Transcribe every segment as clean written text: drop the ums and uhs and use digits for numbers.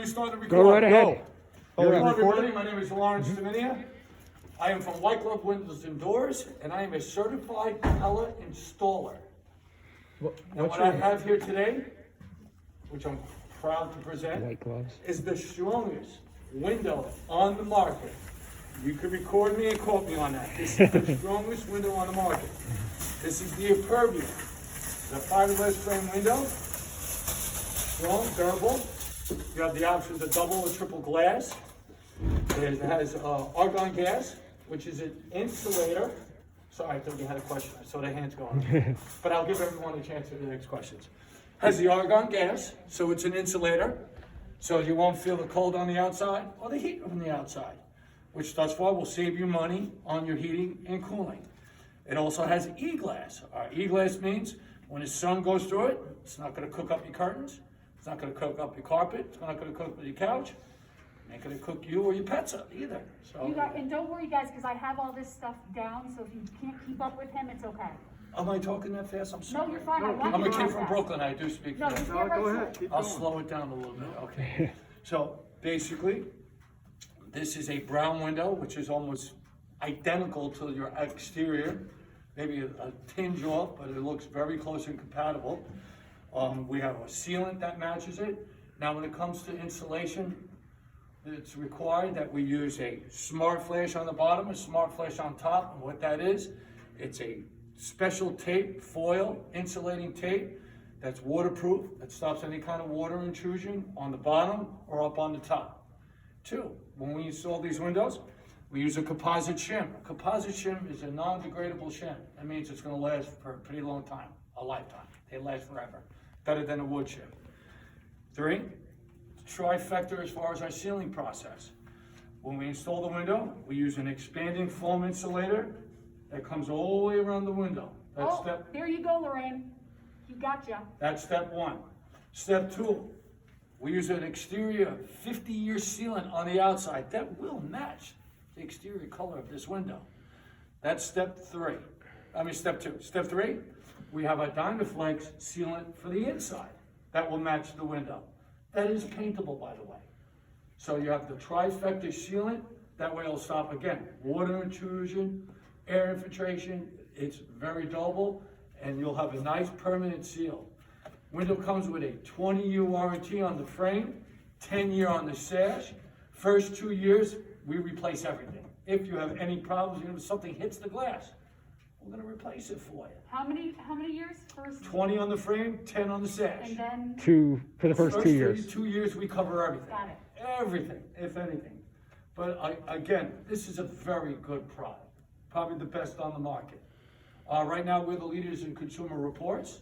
me to start the recording? Go right ahead. Hello everybody, my name is Lawrence Dominia. I am from White Glove Windows and Doors, and I am a certified Pella installer. And what I have here today, which I'm proud to present, White gloves. is the strongest window on the market. You can record me and quote me on that. This is the strongest window on the market. This is the Impervia, the fiberglass frame window. Strong, durable. You have the option of double or triple glass. It has argon gas, which is an insulator. Sorry, I thought you had a question. I saw the hands going. But I'll give everyone a chance for the next questions. Has the argon gas, so it's an insulator. So you won't feel the cold on the outside or the heat on the outside, which thus far will save you money on your heating and cooling. It also has E-glass. E-glass means when the sun goes through it, it's not going to cook up your curtains. It's not going to cook up your carpet. It's not going to cook up your couch. It ain't going to cook you or your pets up either. So, and don't worry, guys, because I have all this stuff down, so if you can't keep up with him, it's okay. am I talking that fast? I'm sorry. No, you're fine. I want I'm you a to kid go from fast. Brooklyn. I do speak No, fast. just get right Go to ahead. it. Keep I'll going. slow it down a little bit. Okay. So basically, this is a brown window, which is almost identical to your exterior, maybe a tinge off, but it looks very close and compatible. We have a sealant that matches it. Now, when it comes to insulation, it's required that we use a smart flash on the bottom, a smart flash on top. And what that is, it's a special tape, foil insulating tape that's waterproof, that stops any kind of water intrusion on the bottom or up on the top. Two, when we install these windows, we use a composite shim. A composite shim is a non-degradable shim. That means it's going to last for a pretty long time, a lifetime. They last forever, better than a wood shim. Three, trifecta as far as our sealing process. When we install the window, we use an expanding foam insulator that comes all the way around the window. There you go, Lorraine. You gotcha. That's step one. Step two, we use an exterior 50-year sealant on the outside that will match the exterior color of this window. That's step two. Step three, we have a Dynaflex sealant for the inside that will match the window. That is paintable, by the way. So you have the trifecta sealant. That way it'll stop, again, water intrusion, air infiltration. It's very durable, and you'll have a nice permanent seal. Window comes with a 20-year warranty on the frame, 10-year on the sash. First 2 years, we replace everything. If you have any problems, if something hits the glass, we're going to replace it for you. How many years? First 20 on the frame, 10 on the sash. and then For the first 2 years. 2 years, we cover everything. Got it. Everything, if anything. But again, this is a very good product. Probably the best on the market. Right now, we're the leaders in consumer reports.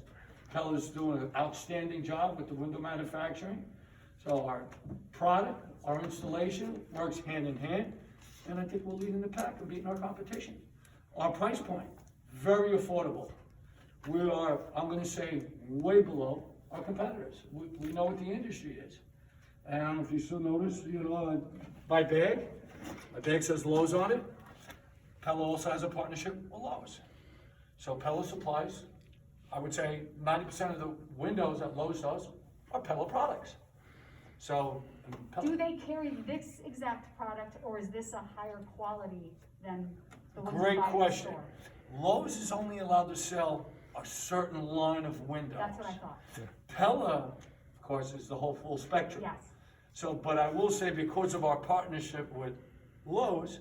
Pella's doing an outstanding job with the window manufacturing. So our product, our installation works hand in hand. And I think we're leading the pack and beating our competition. Our price point, very affordable. We are, I'm going to say, way below our competitors. We know what the industry is. And I don't know if you still notice, my bag says Lowe's on it. Pella also has a partnership with Lowe's. So Pella supplies, I would say 90% of the windows that Lowe's does are Pella products. So, do they carry this exact product, or is this a higher quality than the ones you great buy in the question. store? Lowe's is only allowed to sell a certain line of windows. That's what I thought. Pella, of course, is the whole full spectrum. Yes. So, but I will say, because of our partnership with Lowe's,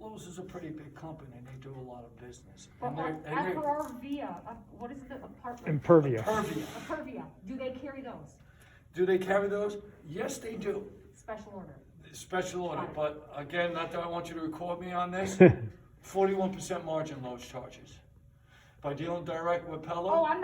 Lowe's is a pretty big company, and they do a lot of business. But Impervia, what is the apartment? Impervia. Impervia. Do they carry those? Do they carry those? Yes, they do. Special order. Special order, but again, not that I want you to record me on this, 41% margin Lowe's charges. By dealing direct with Pella. Oh, I'm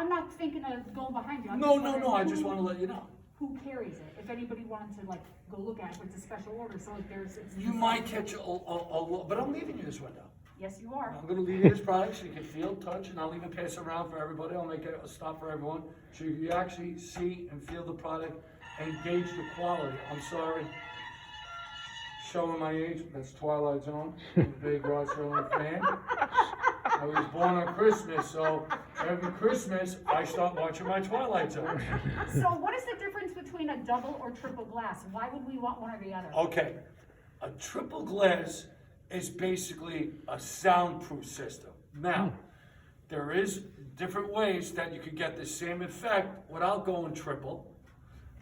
not thinking of going behind you. No, I just want to let you know. Who carries it? If anybody wanted to go look at it, but it's a special order, so if You might catch but I'm leaving you this window. Yes, you are. I'm going to leave you this product so you can feel, touch, and I'll even pass it around for everybody. I'll make it a stop for everyone so you actually see and feel the product and gauge the quality. I'm sorry, showing my age, that's Twilight Zone. I'm a big Rod Serling fan. I was born on Christmas, so every Christmas I start watching my Twilight Zone. So what is the difference between between a double or triple glass? Why would we want one or the other? Okay, a triple glass is basically a soundproof system. Now, there is different ways that you could get the same effect without going triple.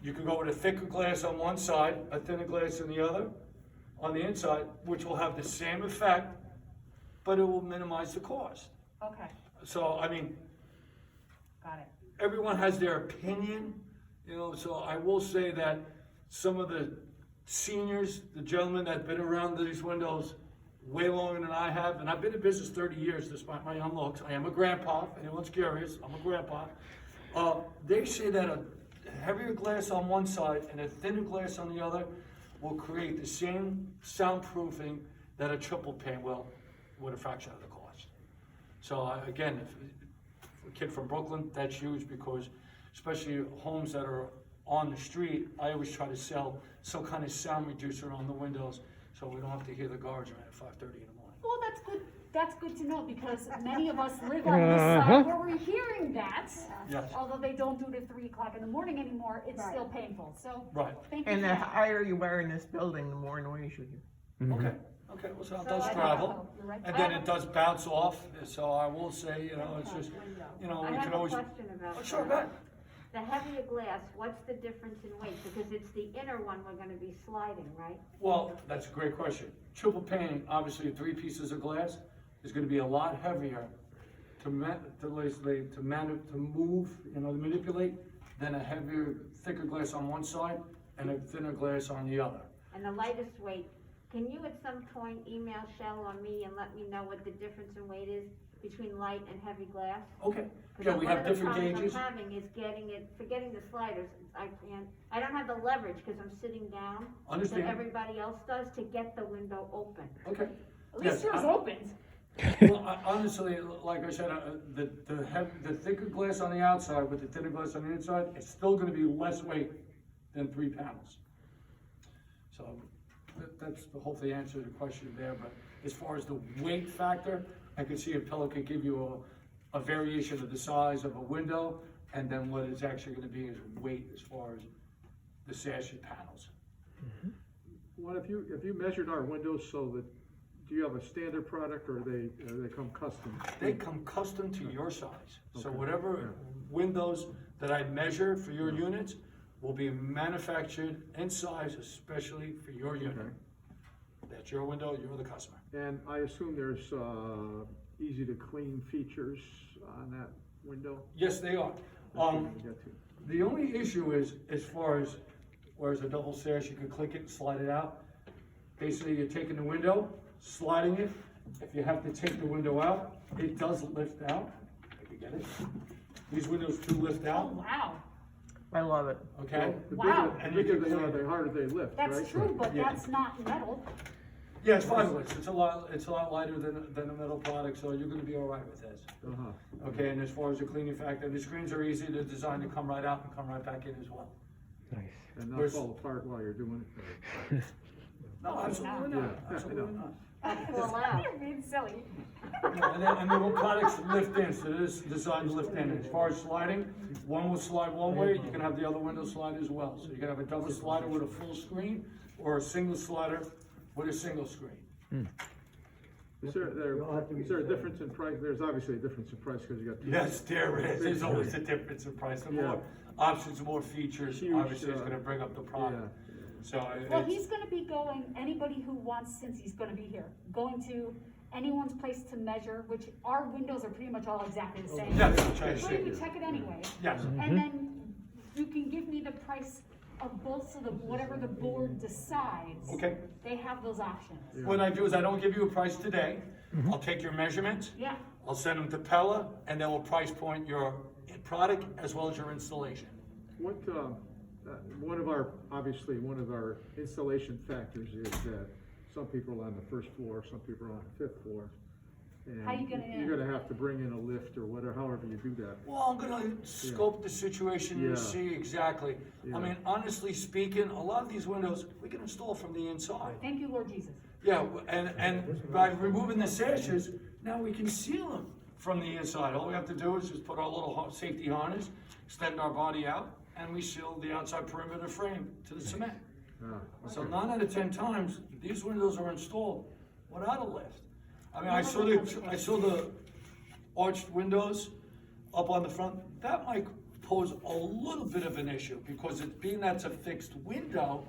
You could go with a thicker glass on one side, a thinner glass on the other, on the inside, which will have the same effect, but it will minimize the cost. Okay, So, I mean, got it. everyone has their opinion, you know, so I will say that some of the seniors, the gentlemen that have been around these windows way longer than I have, and I've been in business 30 years despite my young looks. I am a grandpa, if anyone's curious, I'm a grandpa. They say that a heavier glass on one side and a thinner glass on the other will create the same soundproofing that a triple pane will with a fraction of the cost. So again, if a kid from Brooklyn, that's huge because especially homes that are on the street, I always try to sell some kind of sound reducer on the windows so we don't have to hear the garbage man at 5:30 in the morning. Well, that's good. That's good to know because many of us live on this side where we're hearing that. Yes. Although they don't do it at 3 o'clock in the morning anymore, it's still painful. So, Right. thank you. And for the that. higher you are in this building, the more noise you hear. Okay, okay, well, so it So does I don't travel, know. You're right. and then it does bounce off, so I will say, you know, it's just, you know, I we have can a always. question about Oh, sure, that. go ahead. The heavier glass, what's the difference in weight? Because it's the inner one we're gonna be sliding, right? Well, that's a great question. Triple pane, obviously 3 pieces of glass, is gonna be a lot heavier to move, you know, to manipulate, than a heavier, thicker glass on one side and a thinner glass on the other. And the lightest weight, can you at some point email Shell or me and let me know what the difference in weight is between light and heavy glass? Okay, 'Cause yeah, we have different One of the gauges. problems I'm having is forgetting the sliders. I don't have the leverage because I'm sitting down. Understand. That everybody else does to get the window open. Okay. At Yes, least yours I- opened. Well, honestly, like I said, the thicker glass on the outside with the thinner glass on the inside, it's still gonna be less weight than 3 panels. So, that's the hopefully answer the question there, but as far as the weight factor, I can see if Pella could give you a variation of the size of a window, and then what it's actually gonna be is weight as far as the sash and panels. What if you measured our windows so that, do you have a standard product or they come custom? They come custom to your size. So Okay. whatever windows that I measure for your units will be manufactured in size especially for your unit. Okay. That's your window, you're the customer. And I assume there's easy to clean features on that window? Yes, they are. That's what we get to. The only issue is, as far as, whereas a double sash, you can click it and slide it out. Basically, you're taking the window, sliding it. If you have to take the window out, it does lift out. If you get it. These windows do lift Oh, out, wow. I love it. okay? The Wow. bigger, the bigger they are, the harder they lift, right? That's true, but Yeah. that's not metal. Yeah, it's fiberglass. It's a lot lighter than a metal product, so you're gonna be all right with this. Uh-huh. Okay, and as far as the cleaning factor, the screens are easy to design to come right out and come right back in as well. Nice. And not Where's- fall apart while you're doing it. No, absolutely Yeah, not, I absolutely know. not. Well, out. You're being silly. Yeah, and then products lift in, so this is designed to lift in. As far as sliding, one will slide one way, you can have the other window slide as well. So you can have a double slider with a full screen, or a single slider with a single screen. Is there a difference in price? There's obviously a difference in price because you got two. Yes, there is, there's always a difference in price. The more options, more features, Huge, obviously it's gonna bring up the product. So Well, it's, he's gonna be going, anybody who wants, since he's gonna be here, going to anyone's place to measure, which our windows are pretty much all exactly the same. yes, I'm trying to But say. if you check it anyway, Yes, and then you can give me the price of both, so that whatever the board decides. okay. They have those options. What I do is I don't give you a price today. I'll take your measurements, Yeah, I'll send them to Pella, and then we'll price point your product as well as your installation. What, one of our installation factors is that some people are on the first floor, some people are on the 5th floor. And How you gonna- You're gonna have to bring in a lift or whatever, however you do that. Well, I'm gonna scope the situation Yeah. and see exactly. Yeah. I mean, honestly speaking, a lot of these windows, we can install from the inside. thank you, Lord Jesus. Yeah, and by removing the sashes, now we can seal them from the inside. All we have to do is just put our little safety harness, extend our body out, and we seal the outside perimeter frame to the cement. Ah, So 9 out of 10 times, these windows are installed without a lift. I mean, I saw the arched windows up on the front. That might pose a little bit of an issue because being that's a fixed window,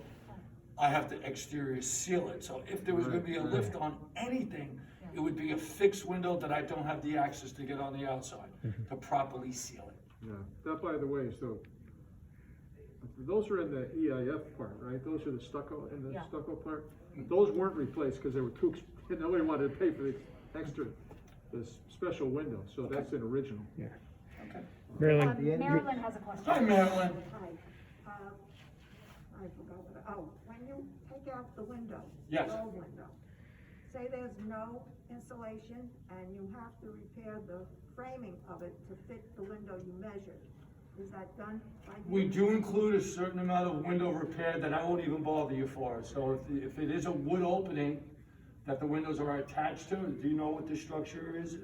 I have to exterior seal it. So if there was gonna be a lift on anything, it would be a fixed window that I don't have the access to get on the outside to properly seal it. yeah, that, by the way, so, those are in the EIF part, right? Those are the stucco, in the Yeah. stucco part? Those weren't replaced because they were too, nobody wanted to pay for the extra, the special window, so that's an original. Yeah. Okay. Marilyn, Marilyn has a question. Hi, Marilyn. Hi, I forgot when you take out the window. Yes. The old window, say there's no insulation and you have to repair the framing of it to fit the window you measured, is that done by you? We do include a certain amount of window repair that I won't even bother you for. So if it is a wood opening that the windows are attached to, do you know what the structure is?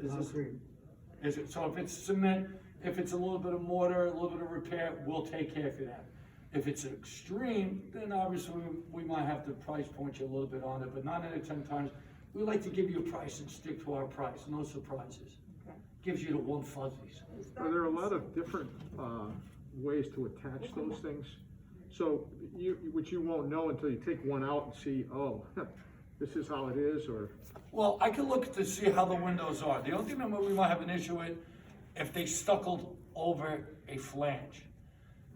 Is it, so if it's cement, if it's a little bit of mortar, a little bit of repair, we'll take care of that. If it's extreme, then obviously we might have to price point you a little bit on it, but 9 out of 10 times, we like to give you a price and stick to our price, no surprises. Okay. Gives you the warm fuzzies. Is that- Are there a lot of different, ways to attach those things? So which you won't know until you take one out and see, oh, this is how it is, or, Well, I can look to see how the windows are. The only thing that we might have an issue with, if they stuccoed over a flange.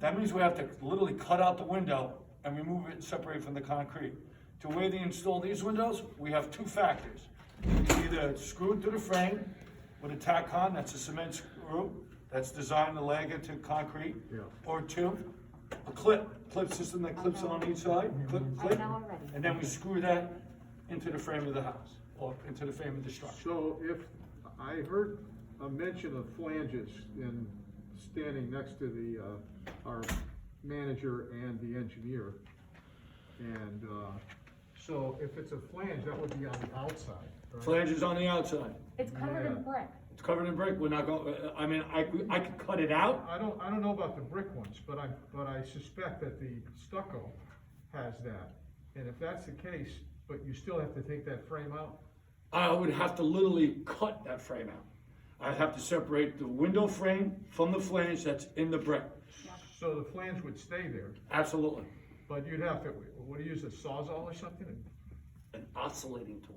That means we have to literally cut out the window and remove it and separate it from the concrete. To where they install these windows, we have 2 factors. It's either screwed to the frame with a tack-on, that's a cement screw, that's designed to lag it to concrete. Yeah. Or 2, a clip system that clips on each side, clip, know already. and then we screw that into the frame of the house, or into the frame of the structure. so if, I heard a mention of flanges in standing next to the, our manager and the engineer. And, so if it's a flange, that would be on the outside, right? Flange is on the outside. It's covered in brick. It's covered in brick, we're not going, I mean, I could cut it out. I don't know about the brick ones, but I suspect that the stucco has that. And if that's the case, but you still have to take that frame out? I would have to literally cut that frame out. I'd have to separate the window frame from the flange that's in the brick. So the flange would stay there, Absolutely. but you'd have to, what do you use, a Sawzall or something? An oscillating tool.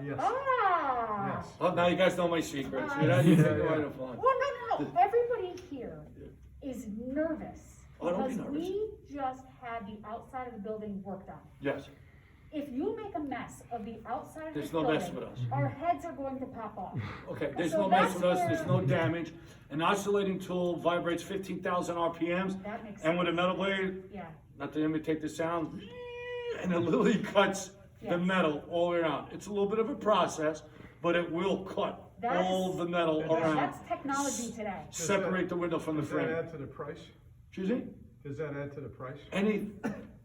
Yes, Ah! yes. Oh, now you guys know my secrets. You know, you take it right up on. Well, no. Everybody here is nervous. Oh, don't be because nervous. we just had the outside of the building worked on. Yes, If you make a mess of the outside of this there's no mess building, with us. our heads are going to pop off. Okay, there's So no mess that's with us, there's no where- damage. An oscillating tool vibrates 15,000 RPMs. That makes And with a sense. metal blade, Yeah, not to imitate the sound, and it literally cuts the Yes. metal all the way around. It's a little bit of a process, but it will cut That all is- the metal around. that's technology today. Separate the window from the Does that frame. add to the price? Excuse me? Does that add to the price? Any,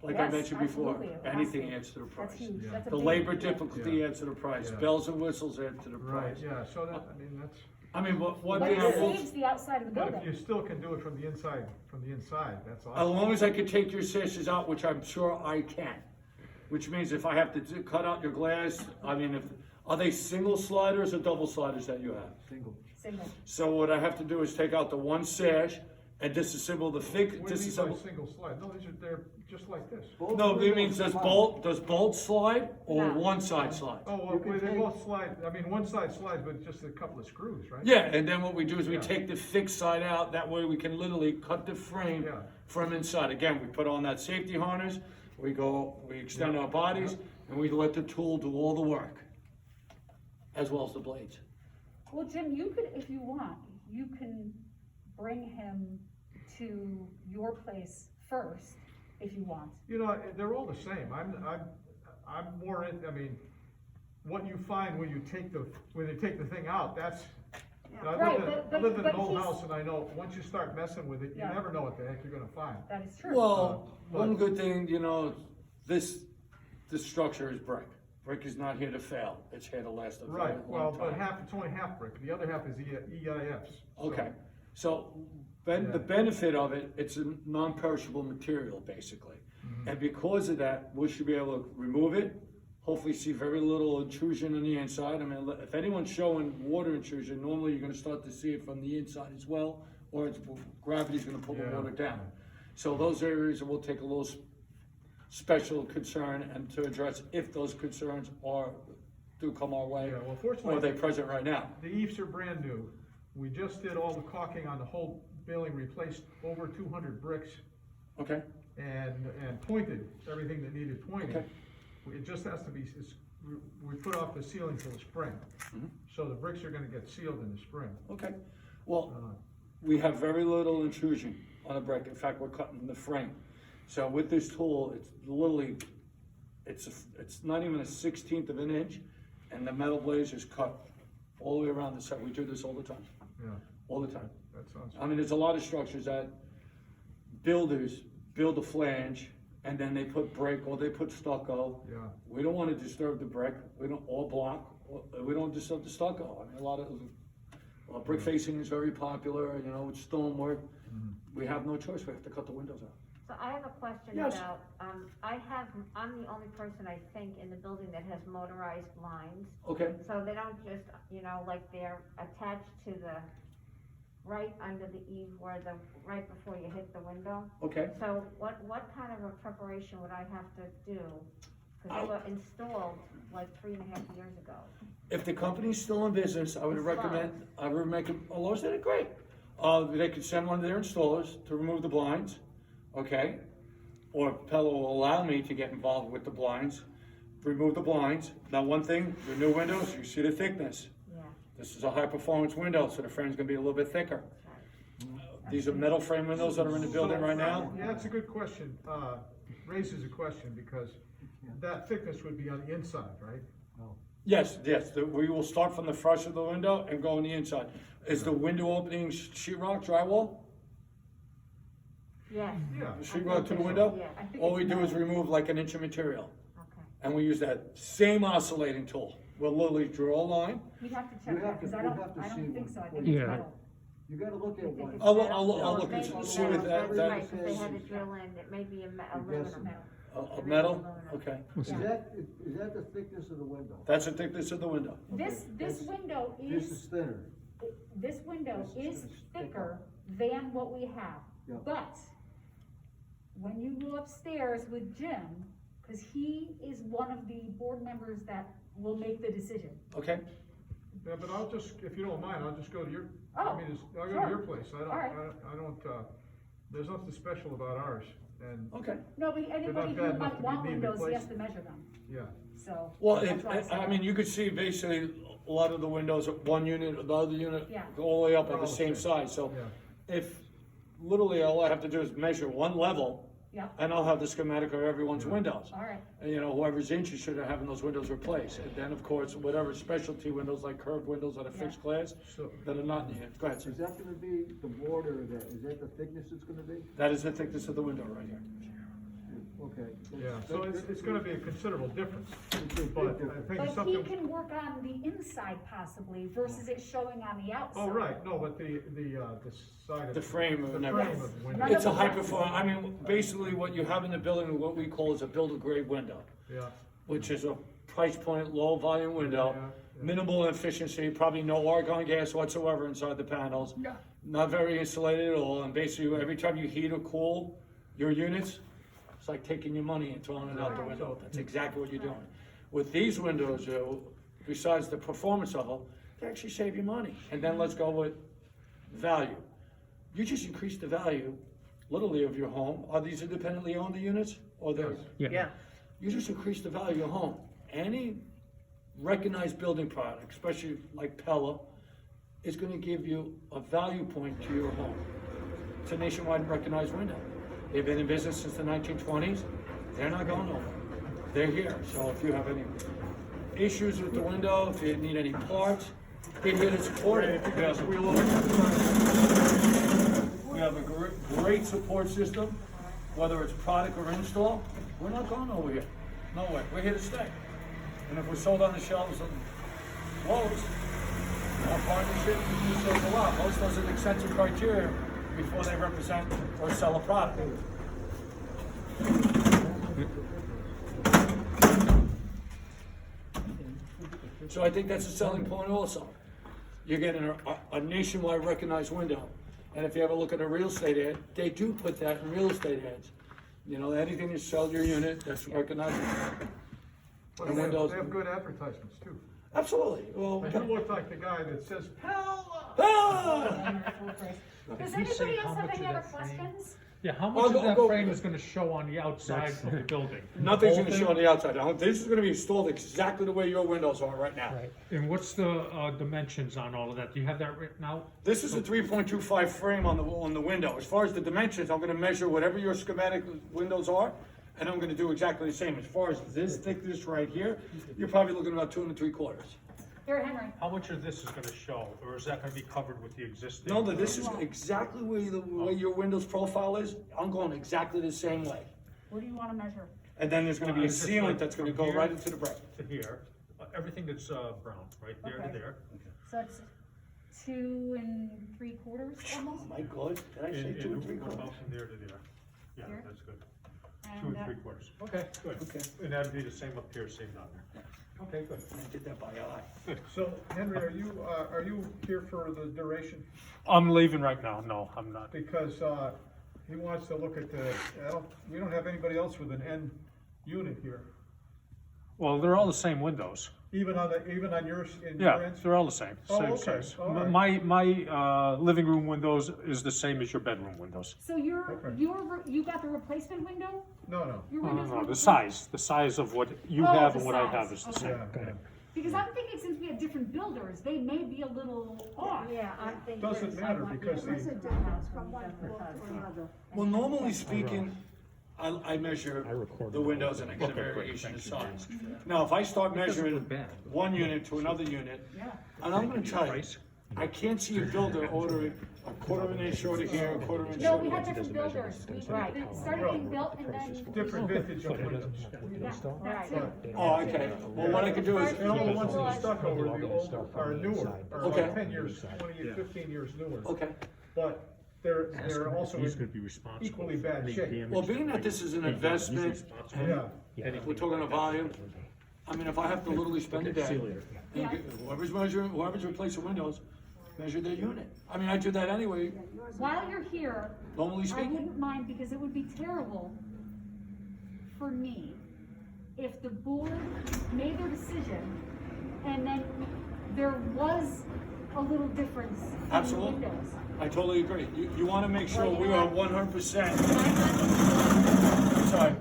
like I Yes, mentioned before, absolutely, it has anything to. adds to the That's price. huge, Yeah. that's a The big- labor yeah. difficulty Yeah. adds to the price, Yeah. bells and whistles add to the Right, price. yeah, so that, I mean, that's, I mean, one But thing I it will, saves the outside of the but if you building. still can do it from the inside, that's as awesome. long as I can take your sashes out, which I'm sure I can, which means if I have to cut out your glass, I mean, are they single sliders or double sliders that you have? Single. Single. So what I have to do is take out the one sash and disassemble the What do you mean by disassemble. single slide? No, they're just like this. No, it means does bolt slide or No. one side slide? Oh, well, they both slide, I mean, one side slides with just a couple of screws, right? Yeah, and then what we do is we Yeah. take the fixed side out, that way we can literally cut the frame Yeah. from inside. Again, we put on that safety harness, we extend Yeah. our bodies, and we let the tool do all the work, as well as the blades. Well, Jim, you could, if you want, you can bring him to your place first, if you want. You know, they're all the same. I'm more in, I mean, what you find when you take the thing out, that's, I Right, live in but an old he's- house and I know, once you start messing with it, you Yeah. never know what the heck you're gonna find. That is true. Well, but- one good thing, this structure is brick. Brick is not here to fail, it's here to last a very Right, well, long but time. it's only half brick, the other half is EIFs. So- Okay, so The benefit of it, it's a non-perishable material, basically. And because of that, we should be able to remove it, hopefully see very little intrusion on the inside. I mean, if anyone's showing water intrusion, normally you're gonna start to see it from the inside as well, or gravity's gonna pull the water down. So those areas will take a little special concern and to address if those concerns do come our way, Yeah, well, fortunately, or are they present right now? the eaves are brand new. We just did all the caulking on the whole building, replaced over 200 bricks Okay, and pointed everything that needed pointing. Okay. It just has to be, we put off the ceiling till the spring. So the bricks are gonna get sealed in the spring. okay. Well, we have very little intrusion on a brick. In fact, we're cutting the frame. So with this tool, it's literally, it's not even a 1/16 of an inch, and the metal blade is cut all the way around the side. We do this all the time, Yeah, all the time. that sounds. I mean, there's a lot of structures that builders build a flange, and then they put brick, or they put stucco. Yeah. We don't wanna disturb the brick, or block, we don't disturb the stucco. I mean, a lot of, brick facing is very popular, you know, it's stonework. We have no choice, we have to cut the windows out. So I have a question Yes. about, I'm the only person I think in the building that has motorized blinds. Okay, So they don't just, like they're attached to the, right under the eave right before you hit the window. okay. So what kind of a preparation would I have to do? Cause they were installed like 3.5 years ago. If the company's still in business, I would It's recommend, I would make it, Lowe's did it great. They could send one of their installers to remove the blinds, okay? Or Pella will allow me to get involved with the blinds, remove the blinds. Now, one thing, the new windows, you see the thickness. Yeah, This is a high-performance window, so the frame's gonna be a little bit thicker. right. These are metal frame windows that are in the building right now. Yeah, that's a good question, raises a question, because that thickness would be on the inside, right? Yes, we will start from the front of the window and go on the inside. Is the window opening sheetrock drywall? Yes, Yeah. Sheetrock to the window? yeah, I think All we it's do is metal. remove like an inch of material, okay. and we use that same oscillating tool. We'll literally draw a line. We'd have to You check have that, cause to- I you don't, have to I see don't think one so, I before think you- it's Yeah. metal. You gotta look at You think one. it's I'll metal? look Maybe and see what metal. that- That's right, 'cause they that- had to drill in, it may be aluminum. Metal. A metal? Okay. Is that the thickness of the window? That's the thickness of the window. This That's- window This is is, thinner. this window This is is thicker than what we have. Yeah. But when you go upstairs with Jim, cause he is one of the board members that will make the decision. Okay? Yeah, but I'll just, if you don't mind, I'll just go to your, Oh, I'll go sure. to your place, All right. I don't, there's nothing special about ours, and, Okay. No, but anybody bad who enough might to want need windows, he has replaced. to measure them, yeah. so. Well, that's why said I that. mean, you could see basically a lot of the windows, one unit, the other unit, Yeah. go all the way up They're at all the the same same. size. So Yeah. if, literally, all I have to do is measure one level, Yeah, and I'll have the schematic of everyone's windows. all right. And, you know, whoever's interested in having those windows replaced. And then, of course, whatever specialty windows, like curved windows that are fixed glass, So, that are not needed. Go ahead, sir. Is that gonna be the border, is that the thickness it's gonna be? That is the thickness of the window right here. Okay. yeah, so it's gonna be a considerable difference, It's a big but I difference. think But he something, can work on the inside possibly versus it showing on the outside. oh, right, no, but the side of. The frame of the an frame everything. of the window. None It's a of high the- perform, I mean, basically what you have in the building, what we call is a builder grade window, Yeah, which is a price point, low volume window, Yeah. minimal efficiency, probably no argon gas whatsoever inside the panels. Yeah. Not very insulated at all, and basically every time you heat or cool your units, it's like taking your money and throwing it out the window. That's exactly what you're doing. With these windows, besides the performance of them, they actually save you money. And then let's go with value. You just increase the value, literally, of your home. Are these independently owned, the units? Or they're? Yes. Yeah. You just increase the value of your home. Any recognized building product, especially like Pella, is gonna give you a value point to your home. It's a nationwide recognized window. They've been in business since the 1920s. They're not going nowhere. They're here. So if you have any issues with the window, if you need any parts, they're here to support it. We have a great support system, whether it's product or install. We're not going over here. No way. We're here to stay. And if we're sold on the shelves of Lowe's, our partnership, we sell a lot. Lowe's does an extensive criteria before they represent or sell a product. So I think that's a selling point also. You're getting a nationwide recognized window. And if you ever look at a real estate ad, they do put that in real estate ads. You know, anything you sell your unit, that's recognized. But And they windows. have good advertisements too. Absolutely. Well, But you look like the guy that says, Pella! ah! Does anybody else have any other questions? Yeah, how I'll much go- of that I'll go- frame is gonna show on the outside of the building? Nothing's The gonna whole show on thing? the outside. This is gonna be installed exactly the way your windows are right now. Right, and what's the, dimensions on all of that? Do you have that written out? This is a 3.25 frame on the window. As far as the dimensions, I'm gonna measure whatever your schematic windows are, and I'm gonna do exactly the same. As far as this thickness right here, you're probably looking about 2 3/4. Here, Henry. How much of this is gonna show, or is that gonna be covered with the existing? No, this is exactly where the way your windows profile is. I'm going exactly the same way. What do you wanna measure? And then there's gonna be a Just sealant like that's gonna from go here right into the brick. To here, everything that's, brown, right there to Okay. there. So that's 2 3/4 almost? Am I good? Did I say And 2 what 3/4? about from there to there? Yeah, Here? that's good. And, 2 3/4. Okay, good. Okay. And that'd be the same up here, same down there. Okay, good. I did that by eye. So Henry, are you here for the duration? I'm leaving right now. No, I'm not. Because, he wants to look at we don't have anybody else with an N unit here. Well, they're all the same windows. Even on yours, in your Yeah, ends? they're all the same, Oh, same okay, size. all right. My living room windows is the same as your bedroom windows. so you got the replacement window? No. Your No, windows no, were the replaced? size of what you Oh, have the and what I size. have is the Okay. same. Yeah. Because I'm thinking since we have different builders, they may be a little off. Yeah, I'm thinking. Doesn't matter because What's the the, difference from one floor to another? Well, normally speaking, I measure the windows and I get a variation of size. Now, if I start measuring one unit to another unit, and I'm gonna tell you, I can't see a builder ordering a 1/4 inch shorter here, a 1/4 inch No, shorter. we had different builders. We it started being built and then. different vintage of windows. That's it. Oh, okay. Well, what I could do is, And all the ones that are stuck over the old are newer, are Okay. like 10 years, 20, 15 years newer. okay. But they're also He's gonna in be responsible. equally for bad any shape. damage Well, being that this is an investment, responsible. Yeah. and if we're talking a volume, I mean, if I have to literally spend a day, and get- whoever's replacing windows, measure their unit. I mean, I do that anyway, While you're here, normally I speaking. wouldn't mind, because it would be terrible for me if the board made their decision and then there was a little difference in the Absolutely. windows. I totally agree. You wanna make sure Well, you we know are what? 100%. I'm Sorry.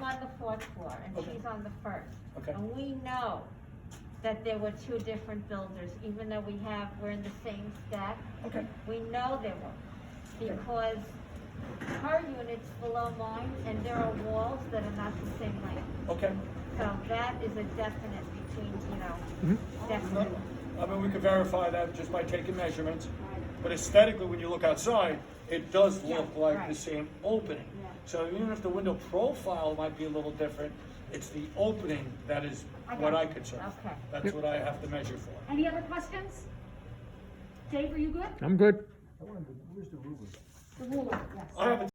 on the 4th floor and Okay. she's on the 1st. Okay. And we know that there were 2 different builders, even though we're in the same stack. Okay. We know there were, because her unit's below mine and there are walls that are not the same length. Okay. So that is a definite between, definite. I mean, we could verify that just by taking measurements, but aesthetically, when you look outside, it does look Yeah, like right. the same opening. Yeah. So even if the window profile might be a little different, it's the opening that is what I consider. Okay. That's what I have to measure for. Any other questions? Dave, are you good? I'm good. I wondered, where's the ruler? The ruler, yes. I have a